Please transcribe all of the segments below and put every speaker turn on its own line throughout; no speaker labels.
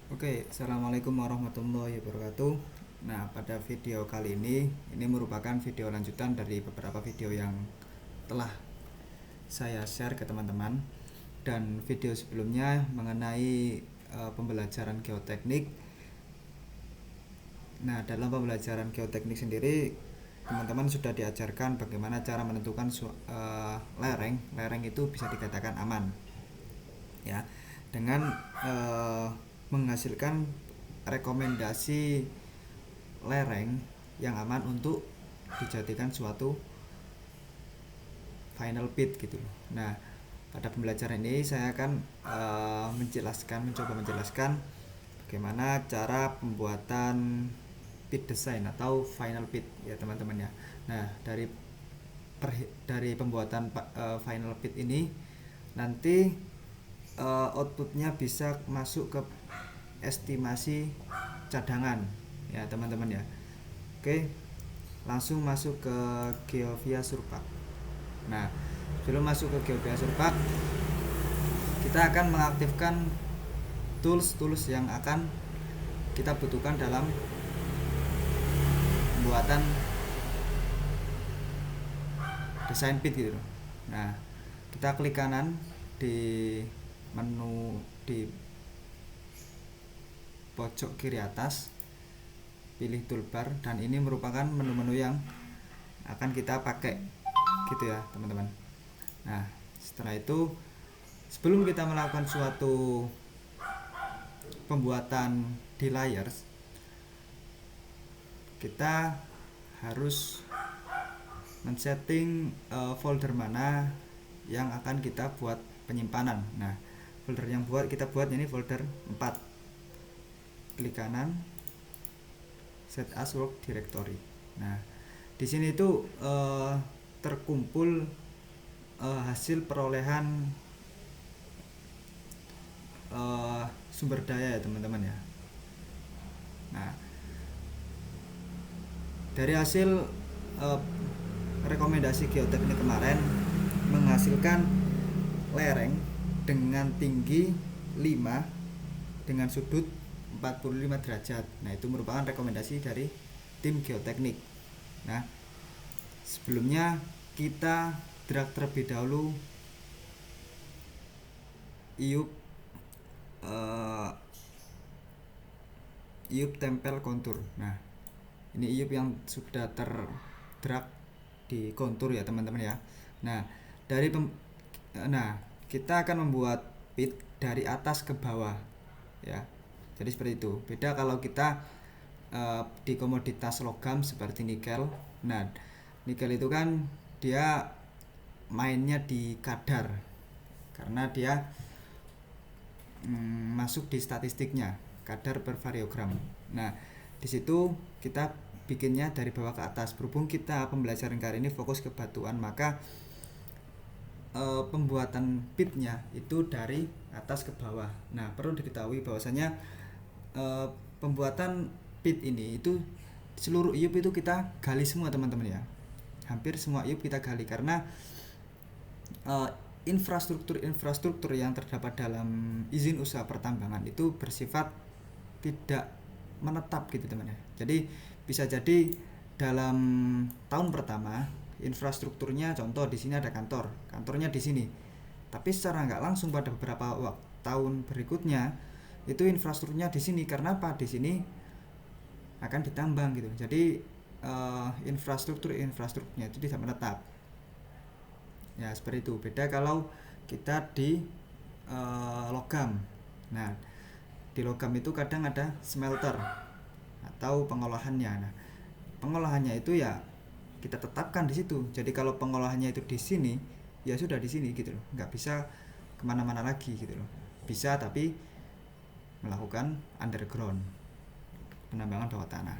Oke, assalamualaikum warahmatullahi wabarakatuh. Nah, pada video kali ini merupakan video lanjutan dari beberapa video yang telah saya share ke teman-teman. Dan video sebelumnya mengenai pembelajaran geoteknik. Nah, dalam pembelajaran geoteknik sendiri, teman-teman sudah diajarkan bagaimana cara menentukan lereng. Lereng itu bisa dikatakan aman, ya, dengan menghasilkan rekomendasi lereng yang aman untuk dijadikan suatu final pit gitu. Nah, pada pembelajaran ini saya akan mencoba menjelaskan bagaimana cara pembuatan pit design atau final pit ya teman-teman ya. Nah, dari pembuatan final pit ini nanti outputnya bisa masuk ke estimasi cadangan ya teman-teman ya. Oke, langsung masuk ke Geovia Surpak. Nah, sebelum masuk ke Geovia Surpak, kita akan mengaktifkan tools yang akan kita butuhkan dalam pembuatan desain pit gitu. Nah, kita klik kanan di menu di pojok kiri atas, pilih toolbar, dan ini merupakan menu-menu yang akan kita pakai gitu ya teman-teman. Nah, setelah itu sebelum kita melakukan suatu pembuatan di layers, kita harus men-setting folder mana yang akan kita buat penyimpanan. Nah, folder yang kita buat ini folder 4. Klik kanan, set as work directory. Nah, di sini itu terkumpul hasil perolehan sumber daya ya teman-teman ya. Nah, dari hasil rekomendasi geoteknik kemarin menghasilkan lereng dengan tinggi 5 dengan sudut 45 derajat. Nah, itu merupakan rekomendasi dari tim geoteknik. Nah, sebelumnya kita drag terlebih dahulu iup tempel kontur. Nah, ini iup yang sudah terdrag di kontur ya teman-teman ya. Nah, kita akan membuat pit dari atas ke bawah ya. Jadi seperti itu. Beda kalau kita di komoditas logam seperti nikel. Nah, nikel itu kan dia mainnya di kadar karena dia masuk di statistiknya, kadar per variogram. Nah, di situ kita bikinnya dari bawah ke atas. Berhubung kita pembelajaran kali ini fokus ke batuan, maka pembuatan pitnya itu dari atas ke bawah. Nah, perlu diketahui bahwasanya pembuatan pit ini itu seluruh iup itu kita gali semua teman-teman ya. Hampir semua iup kita gali karena infrastruktur yang terdapat dalam izin usaha pertambangan itu bersifat tidak menetap gitu teman ya. Jadi bisa jadi dalam tahun pertama infrastrukturnya, contoh di sini ada kantornya di sini, tapi secara nggak langsung pada beberapa tahun berikutnya itu infrastrukturnya di sini. Karena apa? Di sini akan ditambang gitu. Jadi infrastrukturnya itu tidak menetap ya, seperti itu. Beda kalau kita di logam. Nah, di logam itu kadang ada smelter atau pengolahannya. Nah, pengolahannya itu ya kita tetapkan di situ. Jadi kalau pengolahannya itu di sini, ya sudah di sini gitu loh. Nggak bisa kemana-mana lagi gitu loh. Bisa tapi melakukan underground, penambangan bawah tanah.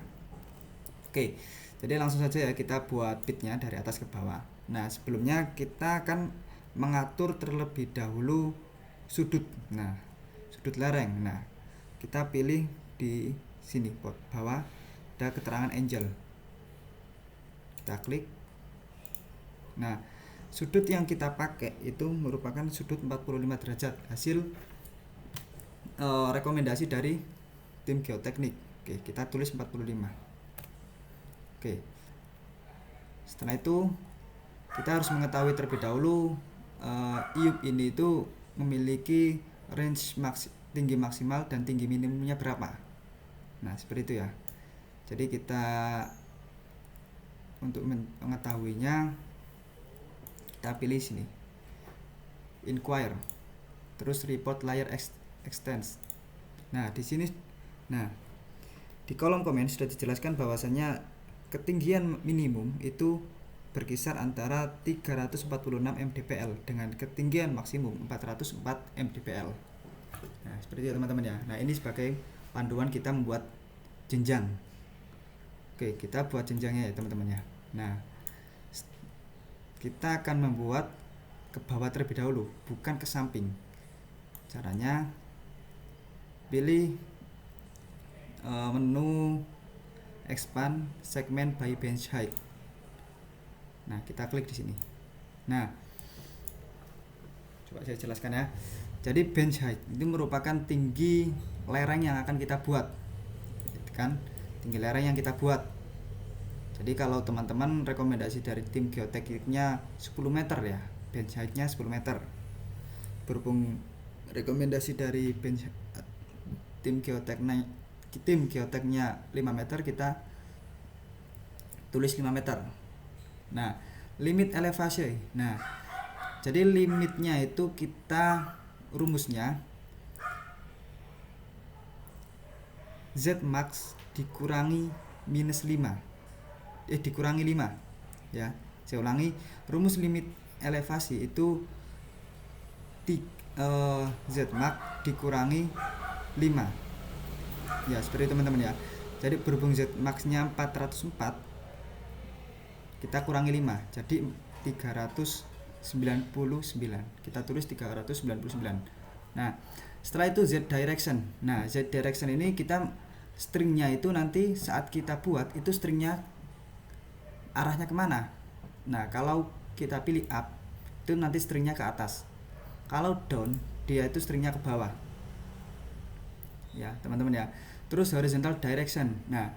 Oke, jadi langsung saja ya kita buat pitnya dari atas ke bawah. Nah, sebelumnya kita akan mengatur terlebih dahulu sudut. Nah, sudut lereng. Nah, kita pilih di sini bawah ada keterangan angle. Kita klik. Nah, sudut yang kita pakai itu merupakan sudut 45 derajat hasil rekomendasi dari tim geoteknik. Oke, kita tulis 45. Oke, setelah itu kita harus mengetahui terlebih dahulu iup ini itu memiliki range tinggi maksimal dan tinggi minimumnya berapa. Nah, seperti itu ya. Jadi kita untuk mengetahuinya kita pilih sini, inquire, terus report layer extents. Nah, di sini, di kolom komen sudah dijelaskan bahwasanya ketinggian minimum itu berkisar antara 346 mdpl dengan ketinggian maksimum 404 mdpl. Nah, seperti itu teman-teman ya. Nah, ini sebagai panduan kita membuat jenjang. Oke, kita buat jenjangnya ya teman-teman ya. Nah, kita akan membuat ke bawah terlebih dahulu, bukan ke samping. Caranya pilih menu expand segment by bench height. Nah, kita klik di sini. Nah, coba saya jelaskan ya. Jadi bench height itu merupakan tinggi lereng yang akan kita buat, kan? Tinggi lereng yang kita buat. Jadi kalau teman-teman rekomendasi dari tim geotekniknya 10 meter ya, bench height-nya 10 meter. Berhubung rekomendasi dari tim geoteknya 5 meter, kita tulis 5 meter. Nah, limit elevasi. Nah, jadi limitnya itu kita rumusnya Z max dikurangi minus 5 dikurangi 5 ya. Saya ulangi, rumus limit elevasi itu Z max dikurangi 5 ya, seperti itu teman-teman ya. Jadi berhubung Z max nya 404, kita kurangi 5 jadi 399, kita tulis 399. Nah, setelah itu Z direction. Nah, Z direction ini kita stringnya itu nanti saat kita buat itu stringnya arahnya kemana. Nah, kalau kita pilih up itu nanti stringnya ke atas, kalau down dia itu stringnya ke bawah ya teman-teman ya. Terus horizontal direction. Nah,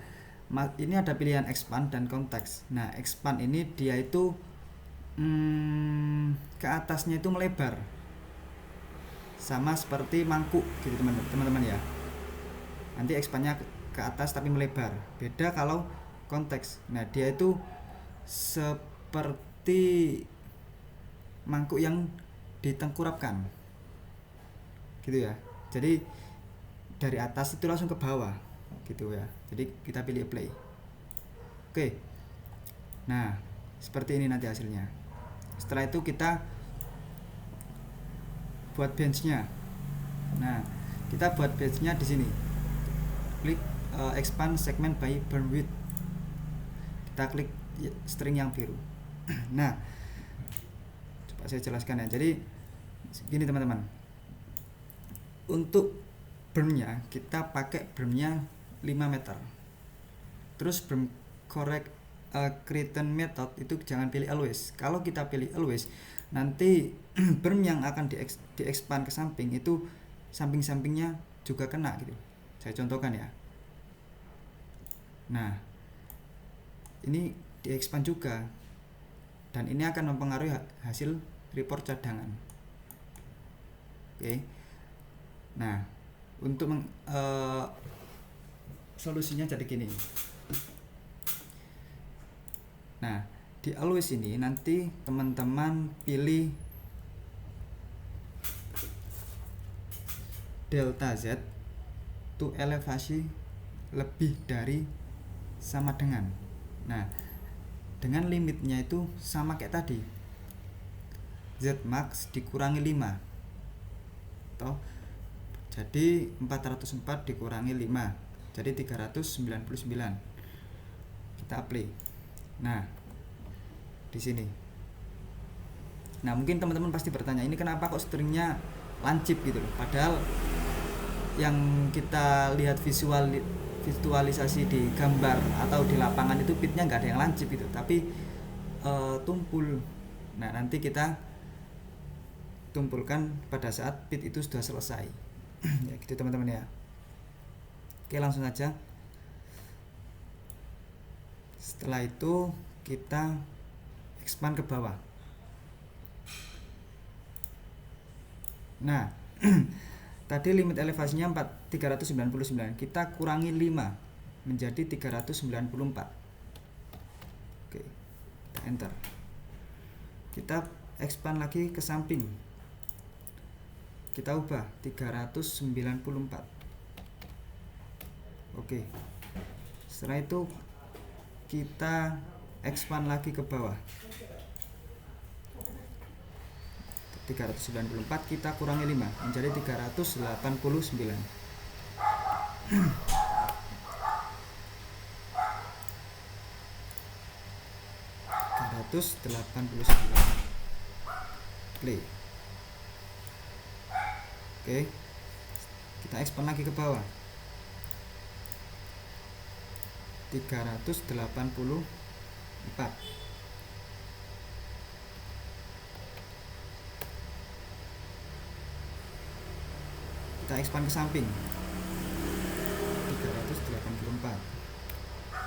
ini ada pilihan expand dan context. Nah, expand ini dia itu ke atasnya itu melebar, sama seperti mangkuk gitu teman-teman ya. Nanti expandnya ke atas tapi melebar. Beda kalau konteks. Nah, dia itu seperti mangkuk yang ditengkurapkan gitu ya. Jadi dari atas itu langsung ke bawah gitu ya. Jadi kita pilih play. Oke. Nah, seperti ini nanti hasilnya. Setelah itu kita buat benchnya. Nah, kita buat benchnya di sini. Klik expand segment by burn width. Kita klik string yang biru. Nah, coba saya jelaskan ya. Jadi gini teman-teman. Untuk bermnya kita pakai bermnya 5 meter. Terus berm correct creation method itu jangan pilih always. Kalau kita pilih always, nanti berm yang akan di-expand ke samping itu samping-sampingnya juga kena gitu. Saya contohkan ya. Nah, ini di-expand juga, dan ini akan mempengaruhi hasil report cadangan. Oke. Nah, untuk solusinya jadi gini. Nah, di always ini nanti teman-teman pilih delta Z to elevasi lebih dari sama dengan. Nah, dengan limitnya itu sama kayak tadi, Z max dikurangi 5 toh, jadi 404 dikurangi 5 jadi 399. Kita apply. Nah, di sini. Nah, mungkin teman-teman pasti bertanya, ini kenapa kok stringnya lancip gitu loh, padahal yang kita lihat visualisasi di gambar atau di lapangan itu pitnya nggak ada yang lancip gitu, tapi tumpul. Nah, nanti kita tumpulkan pada saat pit itu sudah selesai. Ya gitu teman-teman ya. Oke, langsung aja. Setelah itu kita expand ke bawah. Nah, tadi limit elevasinya 399, kita kurangi 5 menjadi 394. Oke, kita enter. Kita expand lagi ke samping, kita ubah 394. Oke, setelah itu kita expand lagi ke bawah, 394 kita kurangi 5 menjadi 389. Play. Oke, kita expand lagi ke bawah, 384. Kita expand ke samping, 384.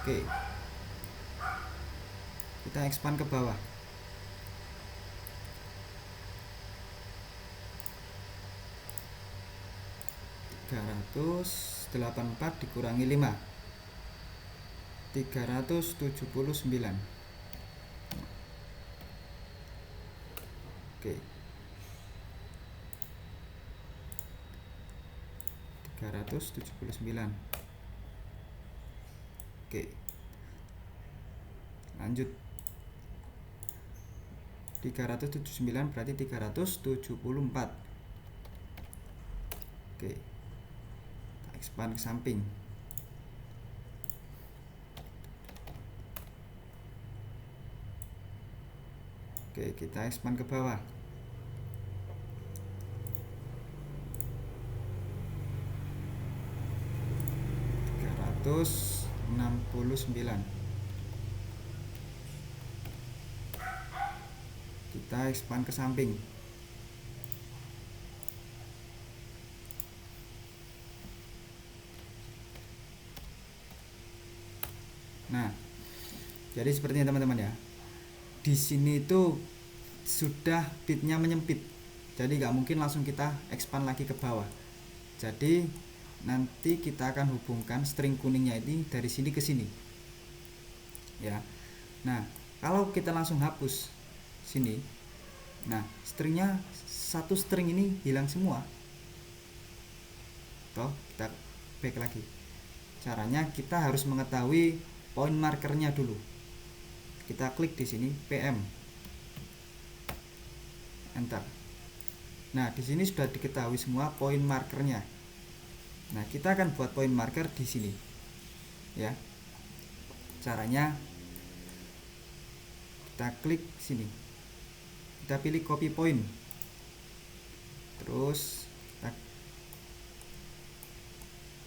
Oke, kita expand ke bawah, 384 dikurangi 5, 379. Oke, 379. Oke, lanjut. 379 berarti 374. Oke, kita expand ke samping, oke, kita expand ke bawah, 369. Kita expand ke samping, nah, jadi sepertinya teman-teman ya. Di sini itu sudah bitnya menyempit, jadi nggak mungkin langsung kita expand lagi ke bawah. Jadi nanti kita akan hubungkan string kuningnya ini dari sini ke sini, ya. Nah, kalau kita langsung hapus sini, nah stringnya, satu string ini hilang semua. Toh kita back lagi. Caranya kita harus mengetahui point markernya dulu. Kita klik di sini PM, enter. Nah, di sini sudah diketahui semua point markernya. Nah, kita akan buat point marker di sini, ya. Caranya kita klik sini, kita pilih copy point, terus kita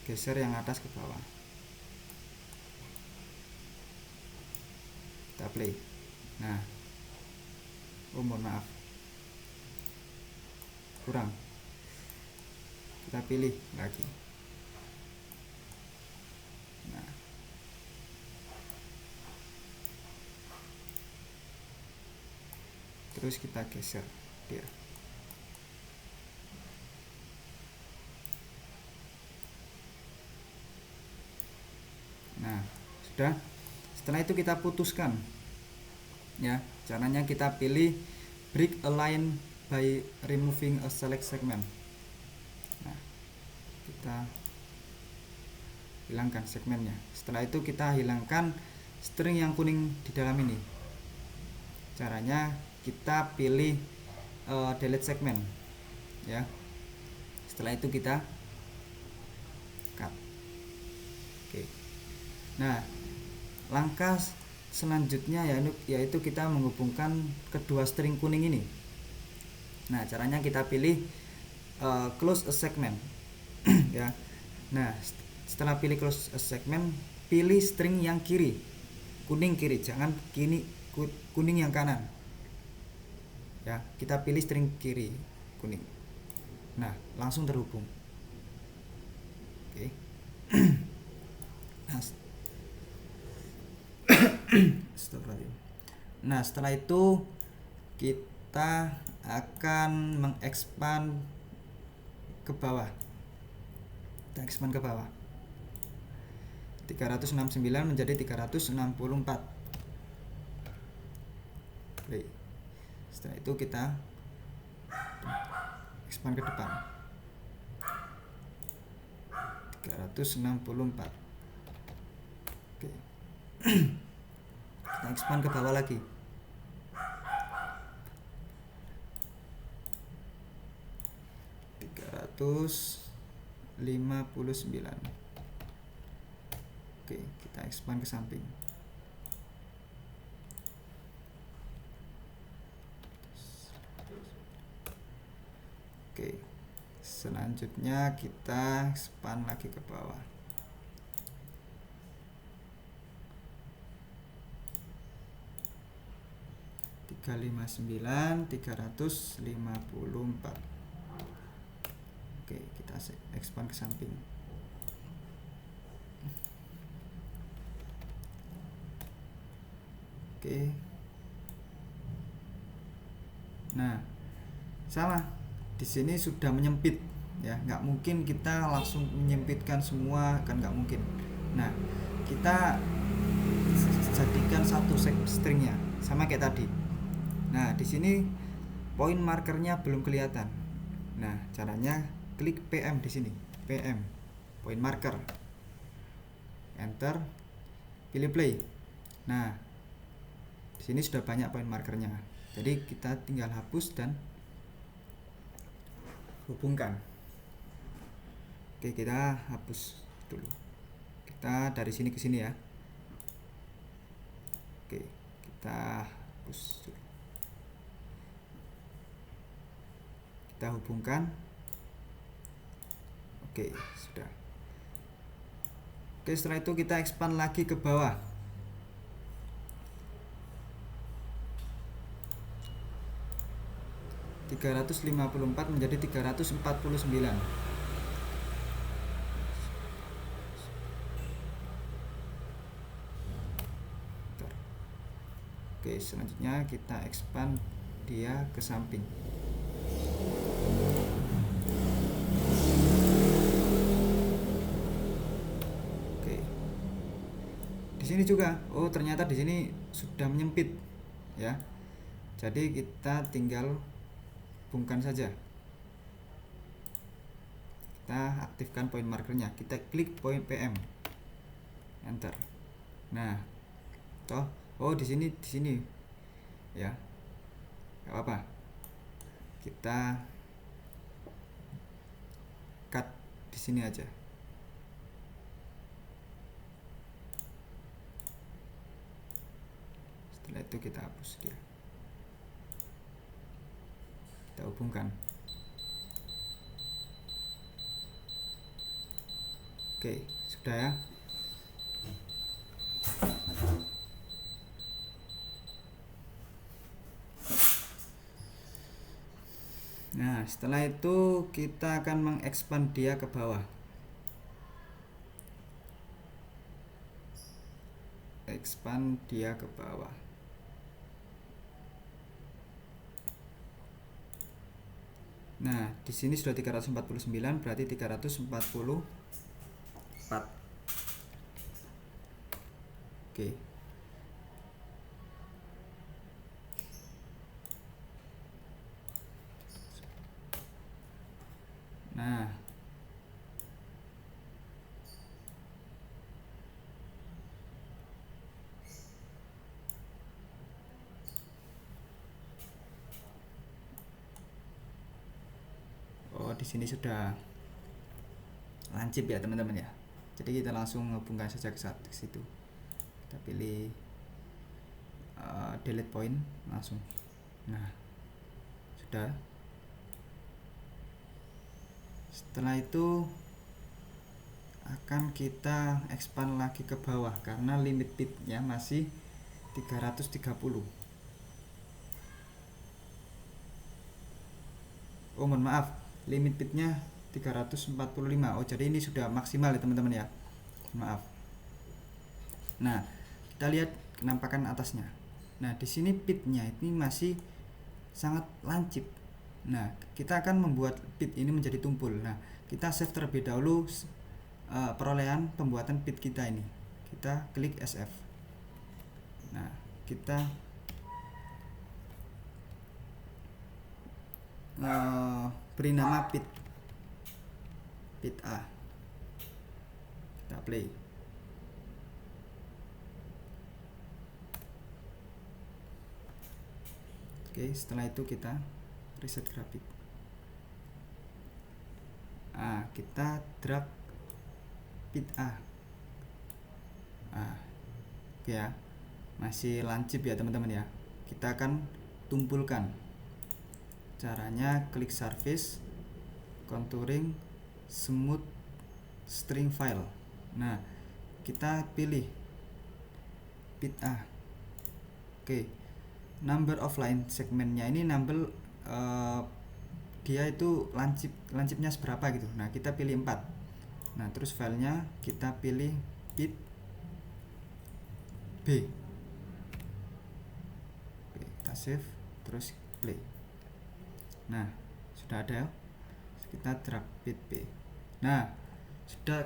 geser yang atas ke bawah, kita play. Nah, oh mohon maaf, kurang, kita pilih lagi. Nah, terus kita geser dia. Nah, sudah. Setelah itu kita putuskan, ya. Caranya kita pilih break a line by removing a select segment. Nah, kita hilangkan segmennya. Setelah itu kita hilangkan string yang kuning di dalam ini. Caranya kita pilih delete segment, ya. Setelah itu kita cut. Oke. Nah, langkah selanjutnya yaitu kita menghubungkan kedua string kuning ini. Nah, caranya kita pilih close a segment, ya. Nah, setelah pilih close a segment, pilih string yang kiri, kuning kiri, jangan kuning yang kanan, ya. Kita pilih string kiri, kuning. Nah, langsung terhubung. Oke. Astagfirullahaladzim. Nah, setelah itu kita akan mengekspan ke bawah. Kita expand ke bawah. 369 menjadi 364. Baik. Setelah itu kita expand ke depan. 364. Oke. Kita expand ke bawah lagi. 359. Oke, kita expand ke samping. Oke, selanjutnya kita expand lagi ke bawah. Tiga lima sembilan 354. Oke, kita expand ke samping. Oke. Nah, sama. Di sini sudah menyempit, ya. Nggak mungkin kita langsung menyempitkan semua, kan nggak mungkin. Nah, kita jadikan satu stringnya, sama kayak tadi. Nah, di sini point markernya belum kelihatan. Nah, caranya klik PM di sini, PM, point marker, enter, pilih play. Nah, di sini sudah banyak point markernya, jadi kita tinggal hapus dan hubungkan. Oke, kita hapus dulu. Kita dari sini ke sini ya. Oke, kita hapus dulu. Kita hubungkan. Oke, sudah. Oke, setelah itu kita expand lagi ke bawah. (354) menjadi 349. Oke, selanjutnya kita expand dia ke samping. Oke. Di sini juga, oh ternyata di sini sudah menyempit, ya. Jadi kita tinggal hubungkan saja. Kita aktifkan point markernya, kita klik point PM, enter. Nah, toh, oh di sini ya, gak apa-apa. Kita cut di sini aja. Setelah itu kita hapus dia. Kita hubungkan. Oke, sudah ya. Nah, setelah itu kita akan mengekspand dia ke bawah. Expand dia ke bawah. Nah, di sini sudah 349, berarti 344. Oke. Nah, oh di sini sudah lancip ya teman-teman ya. Jadi kita langsung hubungkan saja ke situ. Kita pilih delete point langsung. Nah, sudah. Setelah itu akan kita expand lagi ke bawah karena limit bitnya masih 330. Oh mohon maaf, limit bitnya 345. Oh jadi ini sudah maksimal ya teman-teman ya. Maaf. Nah, kita lihat kenampakan atasnya. Nah, di sini pitnya ini masih sangat lancip. Nah, kita akan membuat pit ini menjadi tumpul. Nah, kita save terlebih dahulu perolehan pembuatan pit kita ini. Kita klik SF. Nah, kita beri nama pit A. Kita play. Oke, setelah itu kita reset grafik. Kita drag pit A. Oke ya, masih lancip ya teman-teman ya. Kita akan tumpulkan. Caranya klik surface, contouring, smooth string file. Nah, kita pilih pit A. Oke, number of line segmennya ini number dia itu lancipnya seberapa gitu. Nah, kita pilih 4. Nah, terus filenya kita pilih pit B. Oke, kita save, terus play. Nah, sudah ada. Kita drag pit B. Nah, sudah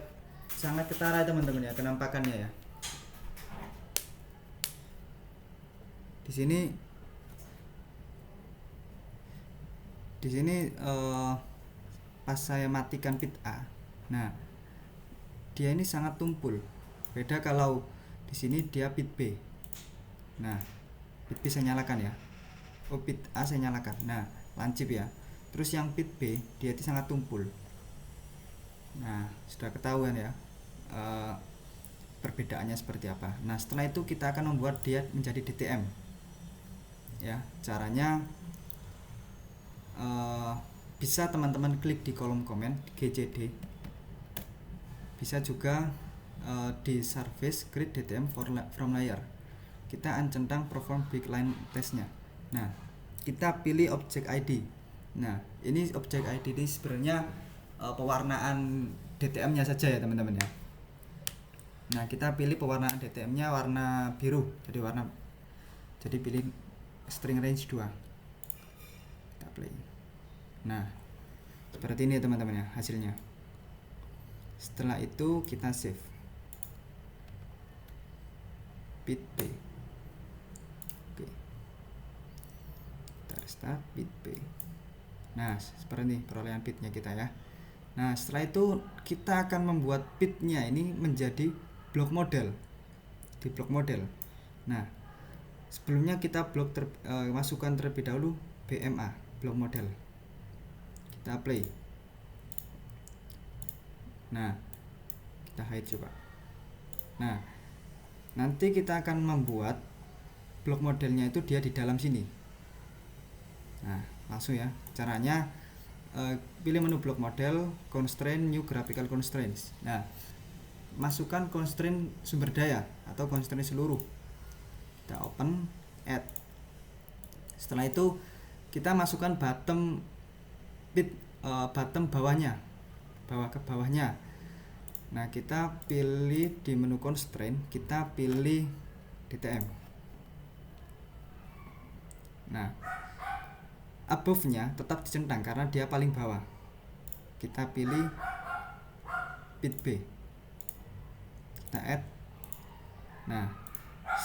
sangat ketara teman-teman ya kenampakannya ya. Di sini pas saya matikan pit A. Nah, dia ini sangat tumpul. Beda kalau di sini dia pit B. Nah, pit B saya nyalakan ya. Pit A saya nyalakan. Nah, lancip ya. Terus yang pit B dia itu sangat tumpul. Nah, sudah ketahuan ya perbedaannya seperti apa. Nah, setelah itu kita akan membuat dia menjadi DTM. Ya, caranya bisa teman-teman klik di kolom komen GCD. Bisa juga di surface create DTM from layer. Kita centang perform big line testnya. Nah, kita pilih object ID. Nah, ini object ID ini sebenarnya pewarnaan DTM-nya saja ya teman-teman ya. Nah, kita pilih pewarnaan DTM-nya warna biru. Jadi pilih string range 2. Kita play. Nah, seperti ini ya teman-teman ya hasilnya. Setelah itu kita save pit B. Oke, kita restart pit B. Nah, seperti ini perolehan pitnya kita ya. Nah, setelah itu kita akan membuat pitnya ini menjadi block model di block model. Nah, sebelumnya kita masukkan terlebih dahulu BMA block model. Kita play. Nah, kita hide coba. Nah, nanti kita akan membuat block modelnya itu dia di dalam sini. Nah, langsung ya. Caranya pilih menu block model, constraint, new graphical constraints. Nah, masukkan constraint sumber daya atau constraint seluruh. Kita open, add. Setelah itu kita masukkan bottom bawahnya, bawah ke bawahnya. Nah, kita pilih di menu constraint, kita pilih DTM. Nah, above-nya tetap dicentang karena dia paling bawah. Kita pilih pit B. Kita add. Nah,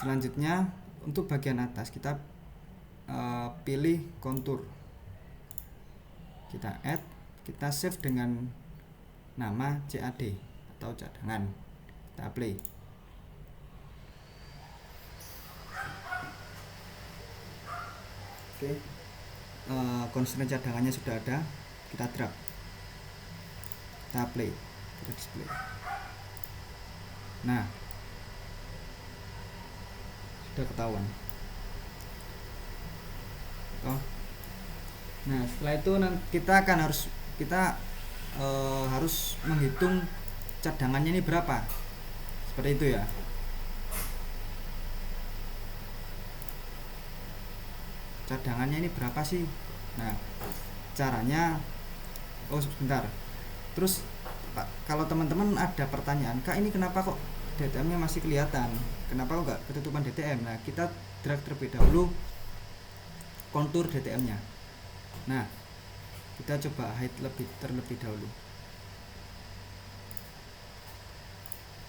selanjutnya untuk bagian atas kita pilih kontur. Kita add, kita save dengan nama CAD atau cadangan. Kita play. Oke. Constraint cadangannya sudah ada. Kita drag. Kita play. Kita display. Nah, sudah ketahuan. Nah, setelah itu kita akan harus menghitung cadangannya ini berapa. Seperti itu ya. Cadangannya ini berapa sih? Nah, caranya sebentar. Terus kalau teman-teman ada pertanyaan, Kak, ini kenapa kok DTM nya masih kelihatan. Kenapa enggak ketutupan DTM? Nah, kita drag terlebih dahulu kontur DTM nya. Nah, kita coba hide terlebih dahulu.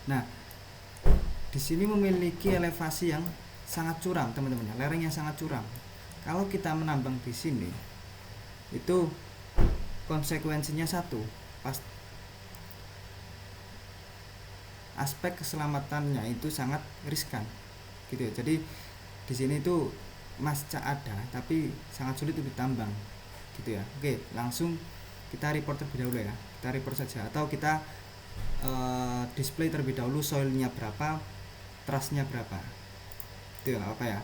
Nah, di sini memiliki elevasi yang sangat curam, teman-teman, lereng yang sangat curam. Kalau kita menambang di sini, itu konsekuensinya satu, pas aspek keselamatannya itu sangat riskan, gitu ya. Jadi di sini itu masca ada, tapi sangat sulit untuk ditambang, gitu ya. Oke, langsung kita report terlebih dahulu ya. Kita report saja, atau kita display terlebih dahulu soilnya berapa, trustnya berapa, itu ya apa ya.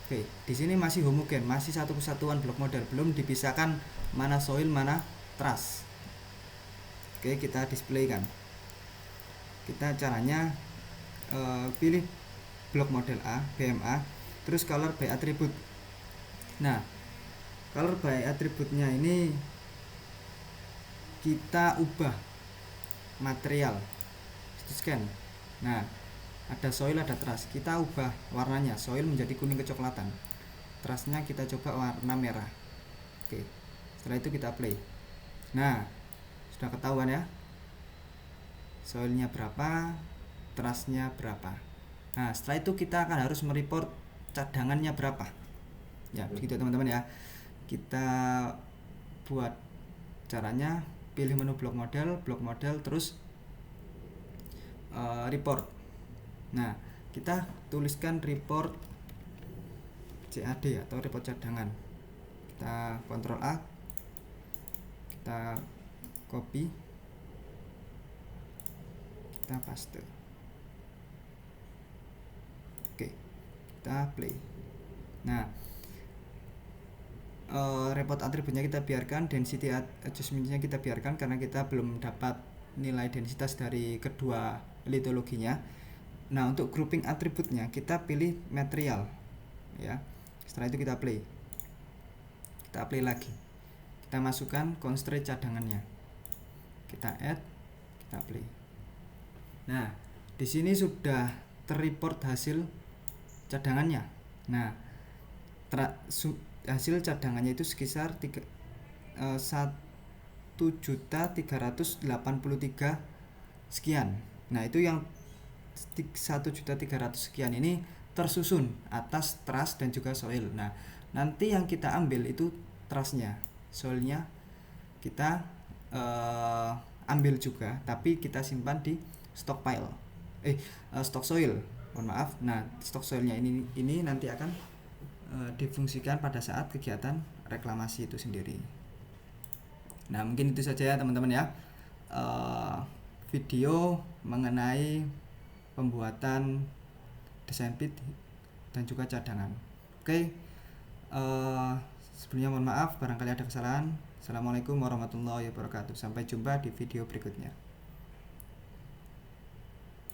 Oke, di sini masih homogen, masih satu kesatuan blok model, belum dipisahkan mana soil mana trust. Oke, kita display kan. Kita caranya pilih blok model A, BMA, terus color by attribute. Nah, color by attribute-nya ini kita ubah material scan. Nah, ada soil, ada trust, kita ubah warnanya, soil menjadi kuning kecoklatan, trustnya kita coba warna merah. Oke, setelah itu kita play. Nah, sudah ketahuan ya, soilnya berapa, trustnya berapa. Nah, setelah itu kita akan harus mereport cadangannya berapa ya, begitu teman-teman ya. Kita buat caranya, pilih menu blok model, terus report. Nah, kita tuliskan report CAD atau report cadangan. Kita Ctrl A, kita copy, kita paste. Oke, kita play. Nah, report atributnya kita biarkan, density adjustment-nya kita biarkan karena kita belum dapat nilai densitas dari kedua litologinya. Nah, untuk grouping atributnya kita pilih material ya. Setelah itu kita play. Kita play lagi. Kita masukkan constraint cadangannya. Kita add, kita play. Nah, di sini sudah terreport hasil cadangannya. Nah, hasil cadangannya itu sekitar 1.383 sekian. Nah, itu yang 1.300 sekian ini tersusun atas trust dan juga soil. Nah, nanti yang kita ambil itu trustnya, soilnya kita ambil juga, tapi kita simpan di stockpile, stock soil, mohon maaf. Nah, stok soilnya ini nanti akan difungsikan pada saat kegiatan reklamasi itu sendiri. Nah, mungkin itu saja ya teman-teman ya, video mengenai pembuatan desain pit dan juga cadangan. Oke, sebelumnya mohon maaf barangkali ada kesalahan. Assalamualaikum warahmatullahi wabarakatuh. Sampai jumpa di video berikutnya.